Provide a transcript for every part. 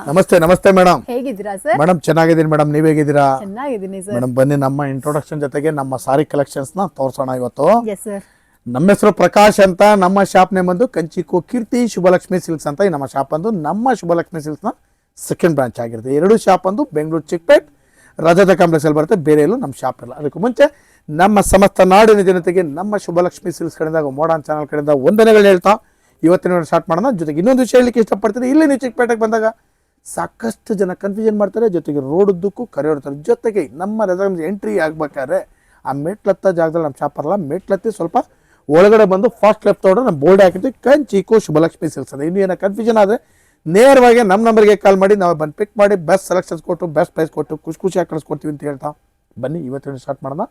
ನಮಸ್ತೆ ನಮಸ್ತೆ ಮೇಡಮ್. ಹೇಗಿದ್ದೀರಾ ಸರ್? ಮೇಡಮ್ ಚೆನ್ನಾಗಿದ್ದೀನಿ ಮೇಡಮ್, ನೀವ್ ಹೇಗಿದ್ದೀರಾ? ಚೆನ್ನಾಗಿದ್ದೀನಿ ಸರ್. ಮೇಡಮ್ ಬನ್ನಿ ನಮ್ಮ ಇಂಟ್ರೊಡಕ್ಷನ್ ಜೊತೆಗೆ ನಮ್ಮ ಸಾರಿ ಕಲೆಕ್ಷನ್ಸ್ ನ ತೋರ್ಸೋಣ ಇವತ್ತು. Yes sir. ನಮ್ಮ ಹೆಸರು ಪ್ರಕಾಶ್ ಅಂತ, ನಮ್ಮ ಶಾಪ್ ನೇಮ್ ಬಂದು ಕಂಚಿಕೋ ಕೀರ್ತಿ ಶುಭಲಕ್ಷ್ಮಿ ಸಿಲ್ಕ್ಸ್ ಅಂತ. ಈ ನಮ್ಮ ಶಾಪ್ ಅಂದು ನಮ್ಮ ಶುಭಲಕ್ಷ್ಮಿ ಸಿಲ್ಕ್ಸ್ ನ ಸೆಕೆಂಡ್ ಬ್ರಾಂಚ್ ಆಗಿರುತ್ತೆ. ಎರಡು ಶಾಪ್ ಅಂದು ಬೆಂಗಳೂರು ಚಿಕ್ಕಪೇಟ್ ರಜತ ಕಾಂಪ್ಲೆಕ್ಸ್ ಅಲ್ಲಿ ಬರುತ್ತೆ, ಬೇರೆ ಎಲ್ಲೂ ನಮ್ಮ ಶಾಪ್ ಇಲ್ಲ. ಅದಕ್ಕೂ ಮುಂಚೆ ನಮ್ಮ ಸಮಸ್ತ ನಾಡಿನ ಜನತೆಗೆ ನಮ್ಮ ಶುಭಲಕ್ಷ್ಮಿ ಸಿಲ್ಕ್ಸ್ ಕಡೆಯಿಂದ ಮೋಡರ್ನ್ ಚಾನಲ್ ಕಡೆಯಿಂದ ವಂದನೆಗಳು ಹೇಳ್ತಾ ಇವತ್ತಿನ ಸ್ಟಾರ್ಟ್ ಮಾಡೋಣ. ಜೊತೆಗೆ ಇನ್ನೊಂದು ವಿಷಯ ಹೇಳಲಿಕ್ಕೆ ಇಷ್ಟಪಡ್ತೀನಿ. ಇಲ್ಲಿ ನೀವು ಚಿಕ್ಕಪೇಟೆಗೆ ಬಂದಾಗ ಸಾಕಷ್ಟು ಜನ ಕನ್ಫ್ಯೂಷನ್ ಮಾಡ್ತಾರೆ, ಜೊತೆಗೆ ರೋಡ್ ಉದ್ದಕ್ಕೂ ಕರೆಯೋಡ್ತಾರೆ. ಜೊತೆಗೆ ನಮ್ಮ ರೆಸಾರ್ಟ್ ಎಂಟ್ರಿ ಆಗ್ಬೇಕಾದ್ರೆ ಆ ಮೆಟ್ಲತ್ತ ಜಾಗದಲ್ಲಿ ನಮ್ಮ ಶಾಪ್ ಬರಲ್ಲ, ಮೆಟ್ಲತ್ತಿ ಸ್ವಲ್ಪ ಒಳಗಡೆ ಬಂದು ಫಾಸ್ಟ್ ಲೆಫ್ಟ್ ತೊಗೊಂಡ್ರೆ ನಮ್ಮ ಬೋರ್ಡ್ ಹಾಕಿದ್ವಿ ಕಂಚಿಕೋ ಶುಭಲಕ್ಷ್ಮಿ ಸಿಲ್ಕ್ಸ್ ಅಂತ. ಇನ್ನೂ ಏನೋ ಕನ್ಫ್ಯೂಷನ್ ಆದರೆ ನೇರವಾಗಿ ನಮ್ಮ ನಂಬರ್ಗೆ ಕಾಲ್ ಮಾಡಿ ನಾವು ಬಂದು ಪಿಕ್ ಮಾಡಿ ಬೆಸ್ಟ್ ಸೆಲೆಕ್ಷನ್ಸ್ ಕೊಟ್ಟು ಬೆಸ್ಟ್ ಪ್ರೈಸ್ ಕೊಟ್ಟು ಖುಷಿಯಾಗಿ ಕಳಿಸ್ಕೊಡ್ತೀವಿ ಅಂತ ಹೇಳ್ತಾ ಬನ್ನಿ ಇವತ್ತಿನ ಸ್ಟಾರ್ಟ್ ಮಾಡೋಣ.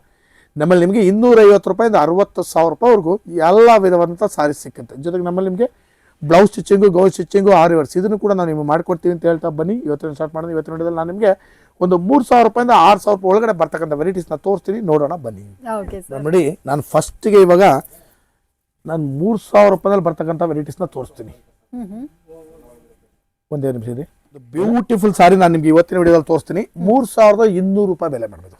ನಮ್ಮಲ್ಲಿ ನಿಮಗೆ 250 ರೂಪಾಯಿಂದ 60,000 ರೂಪಾಯಿವರೆಗೂ ಎಲ್ಲ ವಿಧವಾದಂಥ ಸಾರೀಸ್ ಸಿಕ್ಕುತ್ತೆ. ಜೊತೆಗೆ ನಮ್ಮಲ್ಲಿ ನಿಮಗೆ ಬ್ಲೌಸ್ ಸ್ಟಿಚಿಂಗು, ಗೌನ್ ಸ್ಟಿಚಿಂಗು, ಆರಿ ವರ್ಕ್ಸ್ ಇದನ್ನು ಕೂಡ ನಾವು ನಿಮಗೆ ಮಾಡ್ಕೊಡ್ತೀವಿ ಅಂತ ಹೇಳ್ತಾ ಬನ್ನಿ ಇವತ್ತಿನ ಸ್ಟಾರ್ಟ್ ಮಾಡೋದು. ಇವತ್ತಿನ ನೋಡಿದಲ್ಲಿ ನಾನು ನಿಮಗೆ ಒಂದು 3,000 ರೂಪಾಯಿಂದ 6,000 ರೂಪಾಯಿ ಒಳಗಡೆ ಬರ್ತಕ್ಕಂಥ ವೆರೈಟೀಸ್ನ ತೋರಿಸ್ತೀನಿ, ನೋಡೋಣ ಬನ್ನಿ. ನೋಡಿ ನಾನು ಫಸ್ಟಿಗೆ ಇವಾಗ ನಾನು 3,000 ರೂಪಾಯಿನಲ್ಲಿ ಬರ್ತಕ್ಕಂಥ ವೆರೈಟೀಸ್ನ ತೋರಿಸ್ತೀನಿ. ಒಂದೇ ನಿಮಿಷ ಇದೆ. ಬ್ಯೂಟಿಫುಲ್ ಸಾರಿ ನಾನು ನಿಮ್ಗೆ ಇವತ್ತಿನ ವಿಡಿಯೋದಲ್ಲಿ ತೋರಿಸ್ತೀನಿ. 3,200 ರೂಪಾಯಿ ಬೆಲೆ ಮಾಡಬಹುದು.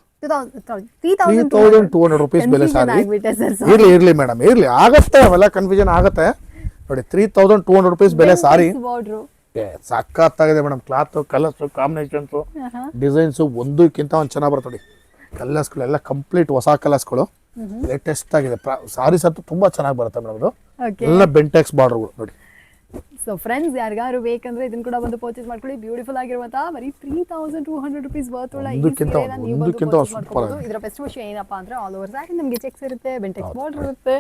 3,200 ರೂಪೀಸ್ ಬೆಲೆ ಸಾರಿ. ಇರ್ಲಿ ಮೇಡಮ್, ಇರ್ಲಿ, ಆಗತ್ತೆ, ಅವೆಲ್ಲ ಕನ್ಫ್ಯೂಷನ್ ಆಗತ್ತೆ. ನೋಡಿ 3,200 ರೂಪೀಸ್ ಬೆಲೆ ಸಾರಿ. ಸಖತ್ತಾಗಿದೆ madam. Cloth, colours, combinations, designs ಒಂದಕ್ಕಿಂತ ಒಂದು ಚೆನ್ನಾಗಿ ಬರ್ತದೆ. ಕಲರ್ಸ್ಗಳು ಎಲ್ಲ ಕಂಪ್ಲೀಟ್ ಹೊಸ ಕಲರ್ಸ್ಗಳು, ಲೇಟೆಸ್ಟ್ ಆಗಿದೆ. ಸಾರೀಸ್ ಅಂತೂ ತುಂಬಾ ಚೆನ್ನಾಗಿ ಬರುತ್ತೆ ಮೇಡಮ್. ಇದು ಎಲ್ಲ ಬೆಂಟೆಕ್ಸ್ ಬಾರ್ಡರ್ಗಳು ನೋಡಿ. ಸೊ ಫ್ರೆಂಡ್ಸ್, ಯಾರಿಗಾರು ಬೇಕಂದ್ರೆ ಇದನ್ನ ಕೂಡ ಬಂದು ಪರ್ಚೇಸ್ ಮಾಡ್ಕೊಳ್ಳಿ. ಬ್ಯೂಟಿಫುಲ್ ಆಗಿರುವಂತಹ ಬರೀ 3,200 ರೂಪೀಸ್ ವರ್ತ್ ಉಳ್ಳ ಈ ಸೀರೆನ ನೀವು ಬಂದು ಪರ್ಚೇಸ್ ಮಾಡ್ಕೊಳ್ಳಬಹುದು. ಇದರ ಬೆಸ್ಟ್ ವಿಷಯ ಏನಪ್ಪಾ ಅಂದ್ರೆ ಆಲ್ ಓವರ್ ಸ್ಯಾರಿ ನಮಗೆ ಚೆಕ್ಸ್ ಇರುತ್ತೆ, ಬೆಂಟೆಕ್ಸ್ ಬಾರ್ಡರ್ ಇರುತ್ತೆ.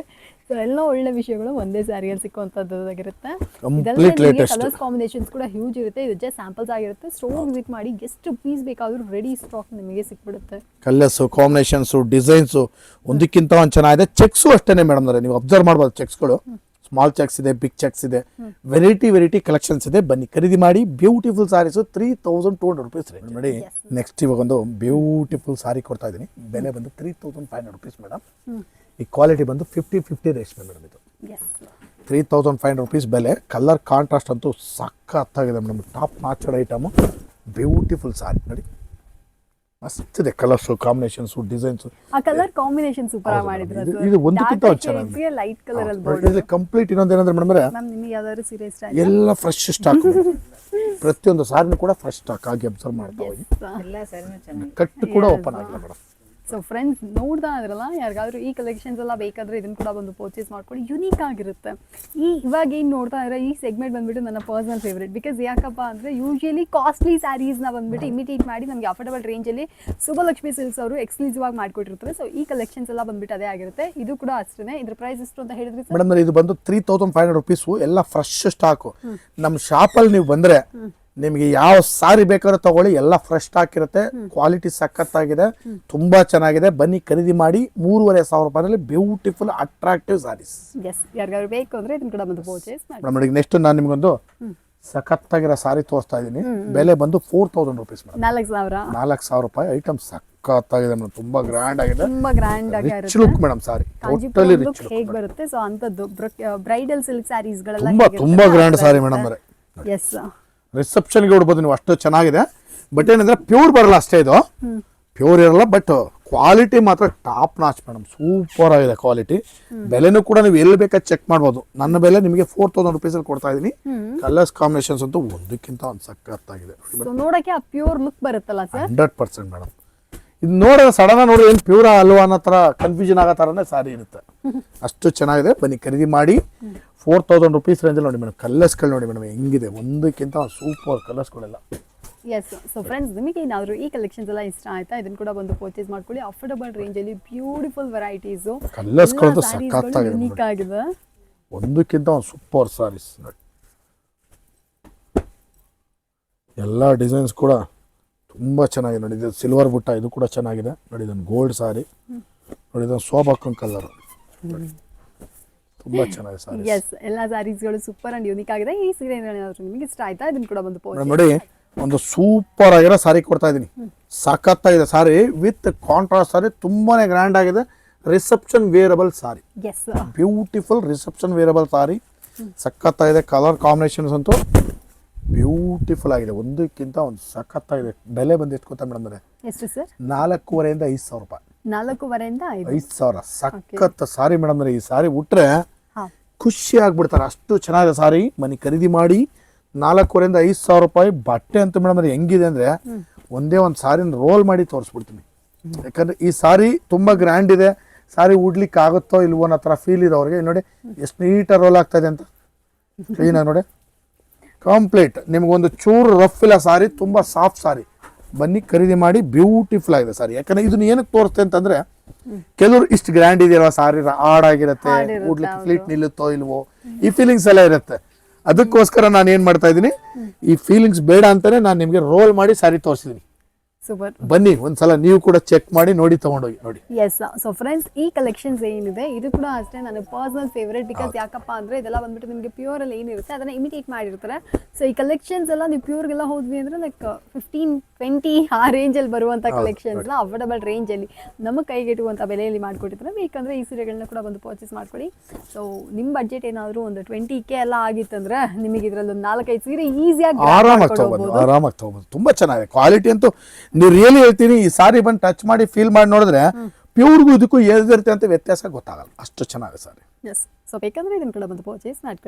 ಸೊ ಎಲ್ಲ ಒಳ್ಳೆ ವಿಷಯಗಳು ಒಂದೇ ಸ್ಯಾರಿಯಲ್ಲಿ ಸಿಕ್ಕುವಂತದ್ದಾಗಿರುತ್ತೆ. ಇದಲ್ಲದೆ ಕಲರ್ಸ್ ಕಾಂಬಿನೇಷನ್ಸ್ ಕೂಡ ಹ್ಯೂಜ್ ಇರುತ್ತೆ. ಇದು ಜಸ್ಟ್ ಸ್ಯಾಂಪಲ್ಸ್ ಆಗಿರುತ್ತೆ. ಸ್ಟೋರ್ ವಿಸಿಟ್ ಮಾಡಿ ಎಷ್ಟು ಪೀಸ್ ಬೇಕಾದ್ರೂ ರೆಡಿ ಸ್ಟಾಕ್ ನಿಮಗೆ ಸಿಕ್ಬಿಡುತ್ತೆ. ಕಲರ್ಸ್, ಕಾಂಬಿನೇಷನ್ಸ್, ಡಿಸೈನ್ಸ್ ಒಂದಕ್ಕಿಂತ ಒಂದು ಚೆನ್ನಾಗಿದೆ. ಚೆಕ್ಸು ಅಷ್ಟೇನೆ ಮೇಡಮ್, ನೀವು ಅಬ್ಸರ್ವ್ ಮಾಡ್ಬೋದು. ಚೆಕ್ಸ್ಗಳು ಸ್ಮಾಲ್ ಚೆಕ್ಸ್ ಇದೆ, ಬಿಗ್ ಚೆಕ್ಸ್ ಇದೆ, ವೆರೈಟಿ ಕಲೆಕ್ಷನ್ಸ್ ಇದೆ. ಬನ್ನಿ ಖರೀದಿ ಮಾಡಿ. ಬ್ಯೂಟಿಫುಲ್ ಸಾರೀಸು 3,200 ರೂಪೀಸ್ ರೇಂಜ್. ನೋಡಿ ನೆಕ್ಸ್ಟ್ ಇವಾಗ ಒಂದು ಬ್ಯೂಟಿಫುಲ್ ಸಾರಿ ಕೊಡ್ತಾ ಇದ್ದೀನಿ. ಬೆಲೆ ಬಂದು 3,500 ರೂಪೀಸ್ ಮೇಡಮ್. ಈ ಕ್ವಾಲಿಟಿ ಬಂದು 50-50 ರೇಷ್ಮೆ ಮೇಡಮ್. ಇದು 3,500 ರೂಪೀಸ್ ಬೆಲೆ. ಕಲರ್ ಕಾಂಟ್ರಾಸ್ಟ್ ಅಂತೂ ಸಖತ್ತಾಗಿದೆ ಮೇಡಮ್. ಟಾಪ್ ನಾಚಡ್ ಐಟಮು, ಬ್ಯೂಟಿಫುಲ್ ಸಾರಿ ನೋಡಿ. ಮಸ್ತ್ ಇದೆ ಕಲರ್ಸ್, ಕಾಂಬಿನೇಷನ್ಸ್, ಡಿಸೈನ್ಸ್. ಆ ಕಲರ್ ಕಾಂಬಿನೇಷನ್ ಸೂಪರ್ ಆಗಿ ಮಾಡಿದ್ರು. ಇದು ಒಂದಕ್ಕಿಂತ ಒಂದು ಚೆನ್ನಾಗಿದೆ. ಲೈಟ್ ಕಲರ್ ಅಲ್ಲಿ ಬಾರ್ಡರ್ ಕಂಪ್ಲೀಟ್. ಇನ್ನೊಂದು ಏನಂದ್ರೆ ಮೇಡಮ್, ನಿಮಗೆ ಯಾವ್ದಾದ್ರು ಸೀರೆ ಇಷ್ಟ ಎಲ್ಲ ಫ್ರೆಶ್ ಸ್ಟಾಕ್. ಪ್ರತಿಯೊಂದು ಸಾರಿನೂ ಕೂಡ ಫ್ರೆಶ್ ಸ್ಟಾಕ್ ಆಗಿ ಅಬ್ಸರ್ವ್ ಮಾಡ್ತಾ ಹೋಗಿ. ಕಟ್ಟು ಕೂಡ ಓಪನ್ ಆಗಿಲ್ಲ ಮೇಡಮ್. ಸೊ ಫ್ರೆಂಡ್ಸ್, ನೋಡ್ತಾ ಇದ್ರಲ್ಲ, ಯಾರಿಗಾದ್ರೂ ಈ ಕಲೆಕ್ಷನ್ಸ್ ಎಲ್ಲ ಬೇಕಾದ್ರೆ ಇದನ್ನ ಕೂಡ ಬಂದು ಪರ್ಚೇಸ್ ಮಾಡ್ಕೊಳ್ಳಿ. ಯುನೀಕ್ ಆಗಿರುತ್ತೆ. ಇವಾಗ ಏನು ನೋಡ್ತಾ ಇದ್ರೆ ಈ ಸೆಗ್ಮೆಂಟ್ ಬಂದ್ಬಿಟ್ಟು ನನ್ನ ಪರ್ಸನಲ್ ಫೇವ್ರೇಟ್. ಬಿಕಾಸ್ ಯಾಕಪ್ಪ ಅಂದ್ರೆ ಯೂಶಲಿ ಕಾಸ್ಟ್ಲಿ ಸ್ಯಾರೀಸ್ನ ಬಂದ್ಬಿಟ್ಟು ಇಮಿಟೇಟ್ ಮಾಡಿ ನಮಗೆ ಅಫೋರ್ಡಬಲ್ ರೇಂಜಲ್ಲಿ ಶುಭಲಕ್ಷ್ಮಿ ಸಿಲ್ಕ್ಸ್ ಅವರು ಎಕ್ಸ್ಕ್ಲೂಸಿವ್ ಆಗಿ ಮಾಡ್ಕೊಟ್ಟಿರ್ತಾರೆ. ಸೊ ಈ ಕಲೆಕ್ಷನ್ಸ್ ಎಲ್ಲ ಬಂದ್ಬಿಟ್ಟು ಅದೇ ಆಗಿರುತ್ತೆ. ಇದು ಕೂಡ ಅಷ್ಟೇ. ಇದ್ರ ಪ್ರೈಸ್ ಎಷ್ಟು ಅಂತ ಹೇಳಿದ್ರಿ ಮೇಡಮ್? ಇದು ಬಂದು 3,500 ರೂಪೀಸು. ಎಲ್ಲ ಫ್ರೆಶ್ ಸ್ಟಾಕು. ನಮ್ಮ ಶಾಪಲ್ಲಿ ನೀವು ಬಂದ್ರೆ ನಿಮಗೆ ಯಾವ ಸಾರಿ ಬೇಕಾದ್ರೂ ತಗೊಳ್ಳಿ, ಎಲ್ಲ ಫ್ರೆಶ್ ಸ್ಟಾಕ್ ಇರುತ್ತೆ. ಕ್ವಾಲಿಟಿ ಸಖತ್ತಾಗಿದೆ, ತುಂಬಾ ಚೆನ್ನಾಗಿದೆ. ಬನ್ನಿ ಖರೀದಿ ಮಾಡಿ. 3,500 ರೂಪಾಯಿನಲ್ಲಿ ಬ್ಯೂಟಿಫುಲ್ ಅಟ್ರಾಕ್ಟಿವ್ ಸಾರೀಸ್. ಯಾರಿಗಾದ್ರು ಬೇಕು ಅಂದ್ರೆ ಇದನ್ನ ಕೂಡ ಬಂದು ಪರ್ಚೇಸ್ ಮಾಡಿ. ಮೇಡಮ್ ನೆಕ್ಸ್ಟ್ ನಾನು ನಿಮ್ಗೊಂದು ಸಖತ್ತಾಗಿರೋ ಸಾರಿ ತೋರಿಸ್ತಾ ಇದ್ದೀನಿ. ಬೆಲೆ ಬಂದು 4,000 ರೂಪೀಸ್ ಮೇಡಮ್. 4,000 ರೂಪಾಯಿ ಐಟಮ್. ಸಖತ್ತಾಗಿದೆ ಮೇಡಮ್, ತುಂಬಾ ಗ್ರ್ಯಾಂಡ್ ಆಗಿದೆ. ತುಂಬಾ ಗ್ರ್ಯಾಂಡ್ ಆಗಿ rich look madam sorry. Totally rich look ಹೇಗೆ ಬರುತ್ತೆ. ಸೊ ಅಂತದ್ದು ಬ್ರೈಡಲ್ ಸಿಲ್ಕ್ ಸ್ಯಾರೀಸ್ ಗಳೆಲ್ಲ ತುಂಬಾ ಗ್ರ್ಯಾಂಡ್ ಸಾರಿ ಮೇಡಮ್. ಎಸ್, ರಿಸೆಪ್ಷನ್ಗೆ ಉಡ್ಬೋದು ನೀವು, ಅಷ್ಟು ಚೆನ್ನಾಗಿದೆ. ಬಟ್ ಏನಂದ್ರೆ ಪ್ಯೂರ್ ಬರಲ್ಲ ಅಷ್ಟೇ, ಇದು ಪ್ಯೂರ್ ಇರಲ್ಲ. ಬಟ್ ಕ್ವಾಲಿಟಿ ಮಾತ್ರ ಟಾಪ್ ನಾಚ್ ಮೇಡಮ್. ಸೂಪರ್ ಆಗಿದೆ ಕ್ವಾಲಿಟಿ. ಬೆಲೆನೂ ಕೂಡ ನೀವು ಎಲ್ಲಿ ಬೇಕಾದ ಚೆಕ್ ಮಾಡ್ಬೋದು. ನನ್ನ ಬೆಲೆ ನಿಮಗೆ 4,000 ರೂಪೀಸ್ ಅಲ್ಲಿ ಕೊಡ್ತಾ ಇದೀನಿ. ಕಲರ್ಸ್ ಕಾಂಬಿನೇಷನ್ಸ್ ಅಂತೂ ಒಂದಕ್ಕಿಂತ ಒಂದು ಸಖತ್ತಾಗಿದೆ. ನೋಡಕ್ಕೆ ಆ ಪ್ಯೂರ್ ಲುಕ್ ಬರುತ್ತಲ್ಲ ಸರ್, 100% ಮೇಡಮ್. ಇದು ನೋಡಿದ್ರೆ ಸಡನ್ ನೋಡಿ ಏನು ಪ್ಯೂರ್ ಅಲ್ವಾ ಅನ್ನೋ ತರ ಕನ್ಫ್ಯೂಷನ್ ಆಗೋ ಥರನೇ ಸಾರಿ ಇರುತ್ತೆ. ಅಷ್ಟು ಚೆನ್ನಾಗಿದೆ. ಬನ್ನಿ ಖರೀದಿ ಮಾಡಿ. 4,000 ರೂಪೀಸ್ ರೇಂಜಲ್ಲಿ ನೋಡಿ ಮೇಡಮ್. ಕಲರ್ಸ್ಗಳು ನೋಡಿ ಮೇಡಮ್ ಹೆಂಗಿದೆ, ಒಂದಕ್ಕಿಂತ ಸೂಪರ್ ಕಲರ್ಸ್ಗಳೆಲ್ಲ. ಎಸ್. ಸೊ ಫ್ರೆಂಡ್ಸ್, ನಿಮಗೆ ಏನಾದರೂ ಈ ಕಲೆಕ್ಷನ್ಸ್ ಎಲ್ಲ ಇಷ್ಟ ಆಯ್ತಾ, ಇದನ್ನು ಕೂಡ ಬಂದು ಪರ್ಚೇಸ್ ಮಾಡ್ಕೊಳ್ಳಿ. ಅಫೋರ್ಡಬಲ್ ರೇಂಜಲ್ಲಿ ಬ್ಯೂಟಿಫುಲ್ ವೆರೈಟೀಸು, ಕಲರ್ಸ್ಗಳು ಸಖತ್ತಾಗಿದೆ, ಯುನೀಕ್ ಆಗಿದೆ. ಒಂದಕ್ಕಿಂತ ಒಂದು ಸೂಪರ್ ಸಾರೀಸ್ ನೋಡಿ. ಎಲ್ಲ ಡಿಸೈನ್ಸ್ ಕೂಡ ತುಂಬ ಚೆನ್ನಾಗಿದೆ ನೋಡಿ. ಇದು ಸಿಲ್ವರ್ ಬುಟ್ಟ, ಇದು ಕೂಡ ಚೆನ್ನಾಗಿದೆ ನೋಡಿ. ಇದೊಂದು ಗೋಲ್ಡ್ ಸಾರಿ ನೋಡಿ. ಇದೊಂದು ಸೋಬಾಕನ್ ಕಲರ್, ತುಂಬಾ ಚೆನ್ನಾಗಿದೆ ಸಾರಿ. ಎಸ್, ಎಲ್ಲ ಸಾರೀಸ್ಗಳು ಸೂಪರ್ ಅಂಡ್ ಯೂನಿಕ್ ಆಗಿದೆ. ಈ ಸೀರೆ ಏನಾದರೂ ನಿಮಗೆ ಇಷ್ಟ ಆಯ್ತಾ, ಇದನ್ನು ಕೂಡ ಬಂದು ಪರ್ಚೇಸ್ ನೋಡಿ. ಒಂದು ಸೂಪರ್ ಆಗಿರೋ ಸಾರಿ ಕೊಡ್ತಾ ಇದ್ದೀನಿ. ಸಖತ್ತಾಗಿದೆ ಸಾರಿ ವಿತ್ ಕಾಂಟ್ರಾಸ್ಟ್ ಸಾರಿ. ತುಂಬಾನೇ ಗ್ರ್ಯಾಂಡ್ ಆಗಿದೆ. ರಿಸೆಪ್ಷನ್ ವೇರಬಲ್ ಸಾರಿ. ಬ್ಯೂಟಿಫುಲ್ ರಿಸೆಪ್ಷನ್ ವೇರಬಲ್ ಸಾರಿ. ಸಖತ್ತಾಗಿದೆ. ಕಲರ್ ಕಾಂಬಿನೇಷನ್ಸ್ ಅಂತೂ ಬ್ಯೂಟಿಫುಲ್ ಆಗಿದೆ, ಒಂದಕ್ಕಿಂತ ಒಂದು ಸಖತ್ತಾಗಿದೆ. ಬೆಲೆ ಬಂದು ಎಷ್ಟು ಗೊತ್ತಾ ಮೇಡಮ್ ಅಂದರೆ ಎಷ್ಟು ಸರ್? 4,500 5,000 ರೂಪಾಯಿ. 4,500ರಿಂದ 5,000 ಸಖತ್ ಸಾರಿ ಮೇಡಮ್ ಅಂದರೆ. ಈ ಸಾರಿ ಉಟ್ರೆ ಖುಷಿ ಆಗ್ಬಿಡ್ತಾರೆ, ಅಷ್ಟು ಚೆನ್ನಾಗಿದೆ ಸಾರಿ. ಮನೆ ಖರೀದಿ ಮಾಡಿ 4,500ರಿಂದ 5,000 ರೂಪಾಯಿ ಬಟ್ಟೆ ಅಂತ ಮೇಡಮ್ ಅಂದರೆ. ಹೆಂಗಿದೆ ಅಂದರೆ ಒಂದೇ ಒಂದು ಸಾರಿನ ರೋಲ್ ಮಾಡಿ ತೋರಿಸ್ಬಿಡ್ತೀನಿ. ಯಾಕಂದರೆ ಈ ಸಾರಿ ತುಂಬ ಗ್ರ್ಯಾಂಡ್ ಇದೆ. ಸಾರಿ ಉಡ್ಲಿಕ್ಕೆ ಆಗುತ್ತೋ ಇಲ್ವೋ ಅನ್ನೋ ಥರ ಫೀಲ್ ಇರೋರಿಗೆ ನೋಡಿ ಎಷ್ಟು ನೀಟಾಗಿ ರೋಲ್ ಆಗ್ತಾಯಿದೆ ಅಂತ. ಕ್ಲೀನಾಗಿ ನೋಡಿ, ಕಂಪ್ಲೀಟ್ ನಿಮಗೊಂದು ಚೂರು ರಫ್ ಇಲ್ಲ ಸಾರಿ, ತುಂಬ ಸಾಫ್ಟ್ ಸಾರಿ. ಬನ್ನಿ ಖರೀದಿ ಮಾಡಿ, ಬ್ಯೂಟಿಫುಲ್ ಆಗಿದೆ ಸಾರಿ. ಯಾಕಂದರೆ ಇದನ್ನ ಏನಕ್ಕೆ ತೋರಿಸ್ತೆ ಅಂತಂದರೆ ಕೆಲವರು ಇಷ್ಟು ಗ್ರ್ಯಾಂಡ್ ಇದೆಯಲ್ವ ಸಾರಿ, ಹಾಡಾಗಿರುತ್ತೆ, ಉಡ್ಲಿಕ್ಕೆ ಫ್ಲೀಟ್ ನಿಲ್ಲುತ್ತೋ ಇಲ್ವೋ ಈ ಫೀಲಿಂಗ್ಸ್ ಎಲ್ಲ ಇರುತ್ತೆ. ಅದಕ್ಕೋಸ್ಕರ ನಾನು ಏನು ಮಾಡ್ತಾ ಇದ್ದೀನಿ, ಈ ಫೀಲಿಂಗ್ಸ್ ಬೇಡ ಅಂತಾನೆ ನಾನು ನಿಮಗೆ ರೋಲ್ ಮಾಡಿ ಸಾರಿ ತೋರಿಸಿದ್ದೀನಿ. ಸೂಪರ್. ಬನ್ನಿ ಒಂದ್ಸಲ ನೀವು ಕೂಡ ಚೆಕ್ ಮಾಡಿ ನೋಡಿ, ತಗೊಂಡೋಗಿ ನೋಡಿ. ಎಸ್. ಸೊ ಫ್ರೆಂಡ್ಸ್, ಈ ಕಲೆಕ್ಷನ್ಸ್ ಏನಿದೆ ಇದು ಕೂಡ ಅಷ್ಟೇ ನನ್ನ ಪರ್ಸನಲ್ ಫೇವ್ರೇಟ್. ಬಿಕಾಸ್ ಯಾಕಪ್ಪ ಅಂದರೆ ಇದೆಲ್ಲ ಬಂದ್ಬಿಟ್ಟು ನಿಮಗೆ ಪ್ಯೂರಲ್ಲಿ ಏನಿರುತ್ತೆ ಅದನ್ನು ಇಮಿಟೇಟ್ ಮಾಡಿರ್ತಾರೆ. ಸೊ ಈ ಕಲೆಕ್ಷನ್ಸ್ ಎಲ್ಲ ನೀವು ಪ್ಯೂರ್ಗೆಲ್ಲ ಹೋದ್ವಿ ಅಂದರೆ ಲೈಕ್ 15-20 ಆ ರೇಂಜಲ್ಲಿ ಬರುವಂಥ ಕಲೆಕ್ಷನ್ಸ್ನ ಅಫೋರ್ಡಬಲ್ ರೇಂಜಲ್ಲಿ ನಮ್ಮ ಕೈಗೆಟುವಂಥ ಬೆಲೆಯಲ್ಲಿ ಮಾಡಿಕೊಟ್ಟಿರ್ತಾರೆ. ಬೇಕಂದರೆ ಈ ಸೀರೆಗಳನ್ನ ಕೂಡ ಬಂದು ಪರ್ಚೇಸ್ ಮಾಡ್ಕೊಳ್ಳಿ. ಸೊ ನಿಮ್ಮ ಬಡ್ಜೆಟ್ ಏನಾದರೂ ಒಂದು 20K ಎಲ್ಲ ಆಗಿತ್ತಂದ್ರೆ ನಿಮಗೆ ಇದರಲ್ಲಿ ಒಂದು 4-5 ಸೀರೆ ಈಸಿಯಾಗಿ ಆರಾಮಾಗಿ ತಗೋಬೋದು. ತುಂಬ ಚೆನ್ನಾಗಿದೆ ಕ್ವಾಲಿಟಿ ಅಂತೂ. ನೀವು ರಿಯಲಿ ಹೇಳ್ತೀನಿ, ಈ ಸಾರಿ ಬಂದು ಟಚ್ ಮಾಡಿ ಫೀಲ್ ಮಾಡಿ ನೋಡಿದ್ರೆ ಪ್ಯೂರ್ಗೂ ಇದಕ್ಕೂ ಏನಿರುತ್ತೆ ಅಂತ ವ್ಯತ್ಯಾಸ ಗೊತ್ತಾಗಲ್ಲ, ಅಷ್ಟು ಚೆನ್ನಾಗಿದೆ ಸಾರಿ. ಎಸ್. ಸೊ ಬೇಕಂದ್ರೆ ಇದನ್ನ ಕೂಡ ಬಂದು ಪರ್ಚೇಸ್ ಮಾಡ್ಕೊಳ್ಳಿ.